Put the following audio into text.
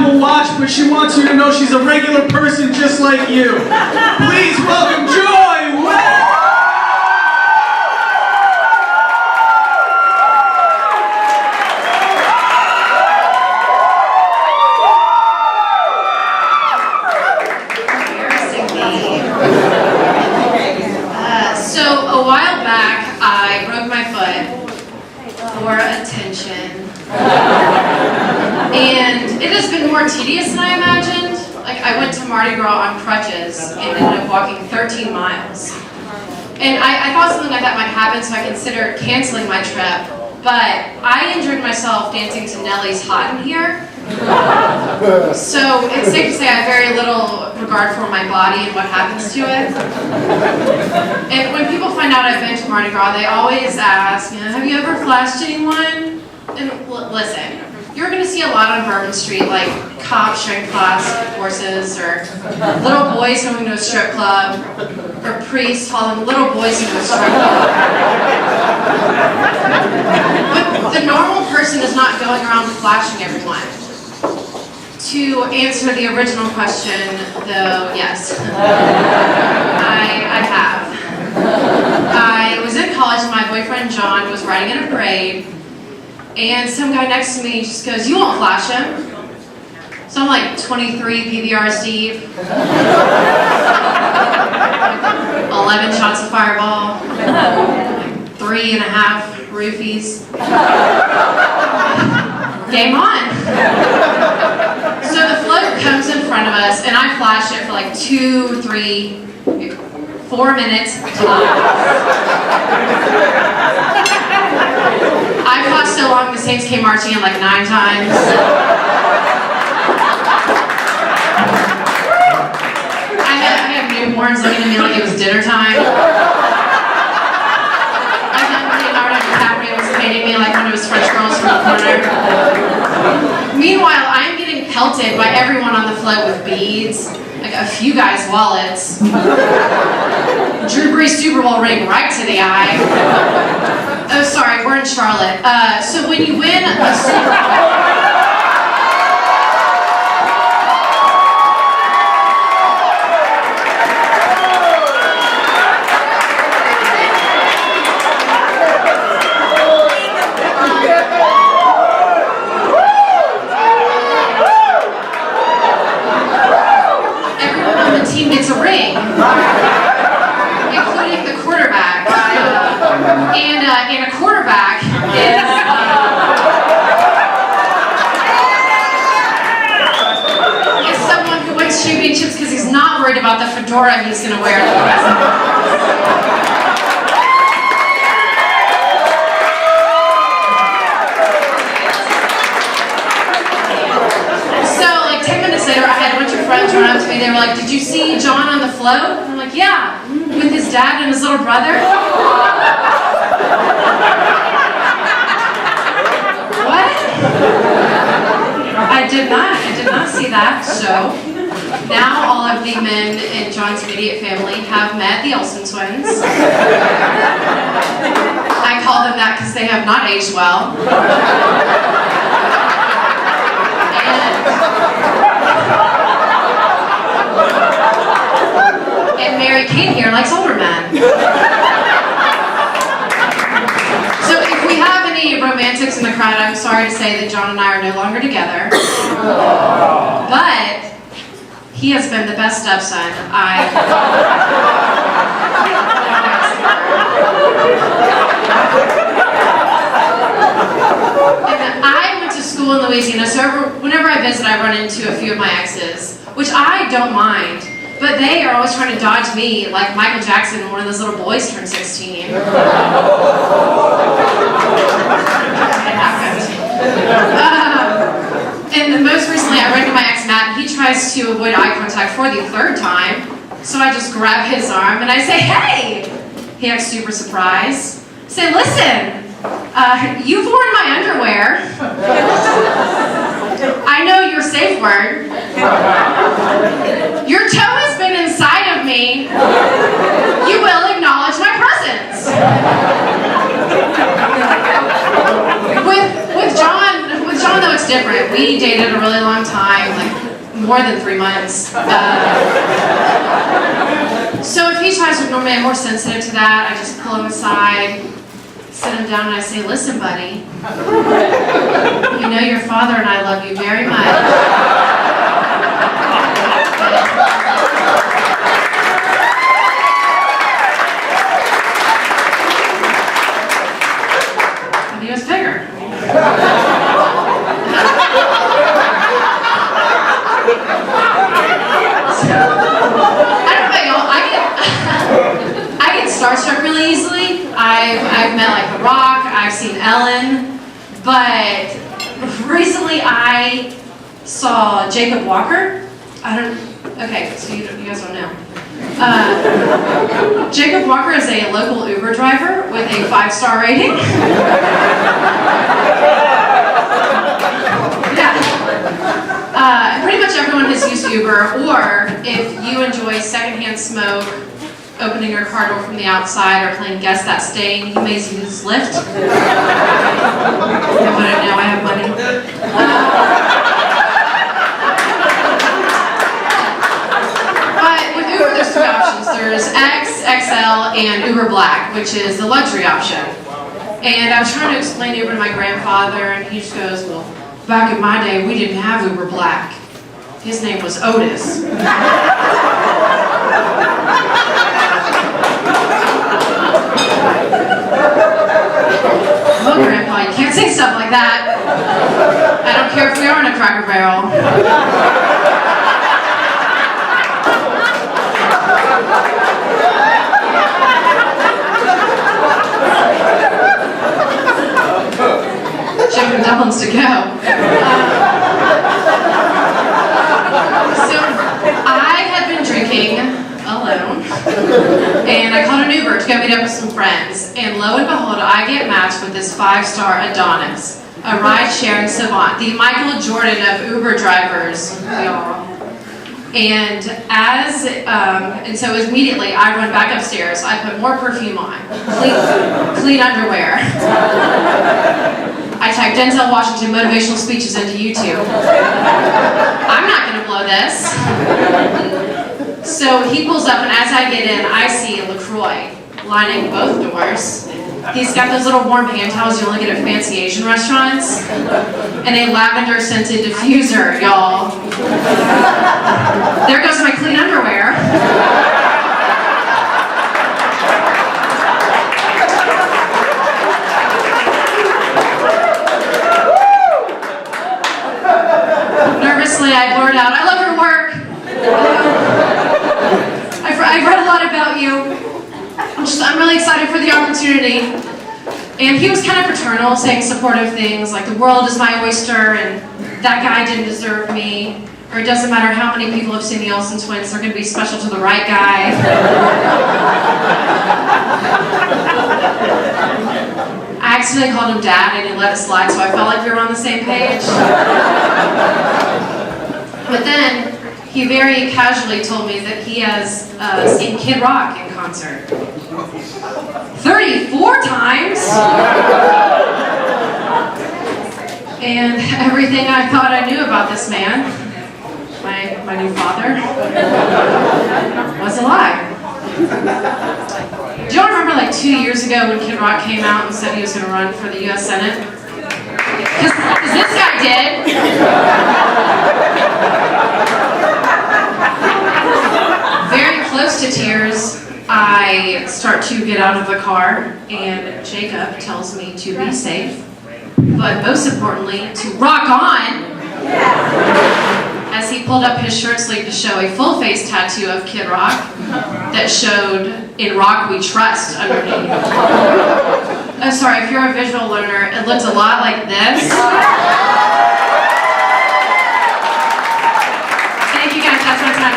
Apple Watch, but she wants you to know she's a regular person just like you. Please welcome Joy Webb! So a while back, I broke my foot for attention. And it has been more tedious than I imagined. Like, I went to Mardi Gras on crutches and ended up walking 13 miles. And I thought something like that might happen, so I considered canceling my trip. But I enjoyed myself dancing to Nelly's Hot in Here. So it's safe to say I have very little regard for my body and what happens to it. And when people find out I've been to Mardi Gras, they always ask, have you ever flashed anyone? And listen, you're going to see a lot on Bourbon Street, like cops showing class horses, or little boys going to a strip club, or priests following little boys into a strip club. But the normal person is not going around flashing everyone. To answer the original question, though, yes, I have. I was in college and my boyfriend John was riding in a parade, and some guy next to me just goes, "You won't flash him." So I'm like 23 PBRs deep, 11 shots of Fireball, 3.5 roofies. Game on. So the float comes in front of us, and I flash it for like 2, 3, 4 minutes tops. I flashed so long the Saints came marching in like 9 times. I had newborns looking at me like it was dinner time. I thought Leonardo DiCaprio was painting me like one of his French girls from the corner. Meanwhile, I'm getting pelted by everyone on the float with beads, like a few guys' wallets. Drew Brees Super Bowl ring right to the eye. Oh, sorry, we're in Charlotte. So when you win a Super Bowl... team gets a ring, including the quarterback. And a quarterback is someone who wins championships because he's not worried about the fedora he's going to wear at the present. Later, I had a bunch of friends run up to me. They were like, "Did you see John on the float?" And I'm like, "Yeah, with his dad and his little brother." What? I did not see that. So now all of the men in John's immediate family have met the Olsen twins. I call them that because they have not aged well. And Mary Kate here likes older men. So if we have any romantics in the crowd, I'm sorry to say that John and I are no longer together. But he has been the best stepson And I went to school in Louisiana, so whenever I visit, I run into a few of my exes, which I don't mind. But they are always trying to dodge me like Michael Jackson when one of those little boys turned 16. It happened. And most recently I ran into my ex Matt, and he tries to avoid eye contact for the 3rd time. So I just grab his arm and I say, "Hey!" He acts super surprised. I say, "Listen, you've worn my underwear. I know your safe word. Your toe has been inside of me. You will acknowledge my presence." With John though, it's different. We dated a really long time, like more than 3 months. So if he tries to, normally I'm more sensitive to that. I just pull him aside, sit him down, and I say, listen, buddy, you know your father and I love you very much. And he was bigger. I get starstruck really easily. I've met like The Rock, I've seen Ellen, but recently I saw Jacob Walker. Okay, so you guys don't know. Jacob Walker is a local Uber driver with a 5-star rating. Yeah. Pretty much everyone has used Uber, or if you enjoy secondhand smoke, opening your car door from the outside, or playing Guess That Stain, you may use Lyft. I wouldn't know, I have money. But with Uber, there's 2 options. There's X, XL, and Uber Black, which is the luxury option. And I was trying to explain Uber to my grandfather, and he just goes, well, back in my day, we didn't have Uber Black. His name was Otis. Well, Grandpa, you can't say stuff like that. I don't care if we are in a Cracker Barrel. Chicken dumplings to go. So I had been drinking alone, and I called an Uber to go meet up with some friends, and lo and behold, I get matched with this 5-star Adonis, a ride-sharing savant, the Michael Jordan of Uber drivers, y'all. And so immediately I run back upstairs, I put more perfume on, clean underwear. I type Denzel Washington motivational speeches into YouTube. I'm not gonna blow this. So he pulls up, and as I get in, I see LaCroix lining both doors. He's got those little warm hand towels you only get at fancy Asian restaurants, and a lavender scented diffuser, y'all. There goes my clean underwear. Nervously, I blurt out, I love your work. I've read a lot about you. I'm really excited for the opportunity. And he was kind of fraternal, saying supportive things like the world is my oyster and that guy didn't deserve me. Or it doesn't matter how many people have seen the Olsen twins, they're going to be special to the right guy. I accidentally called him Dad and he let it slide, so I felt like we were on the same page. But then he very casually told me that he has seen Kid Rock in concert. 34 times! And everything I thought I knew about this man, my new father, was a lie. Do y'all remember like 2 years ago when Kid Rock came out and said he was going to run for the U.S. Senate? Because this guy did. Very close to tears, I start to get out of the car, and Jacob tells me to be safe, but most importantly, to rock on, as he pulled up his shirt sleeve to show a full face tattoo of Kid Rock that showed "In Rock We Trust" underneath. Oh, sorry, if you're a visual learner, it looked a lot like this. Thank you guys, that's my time.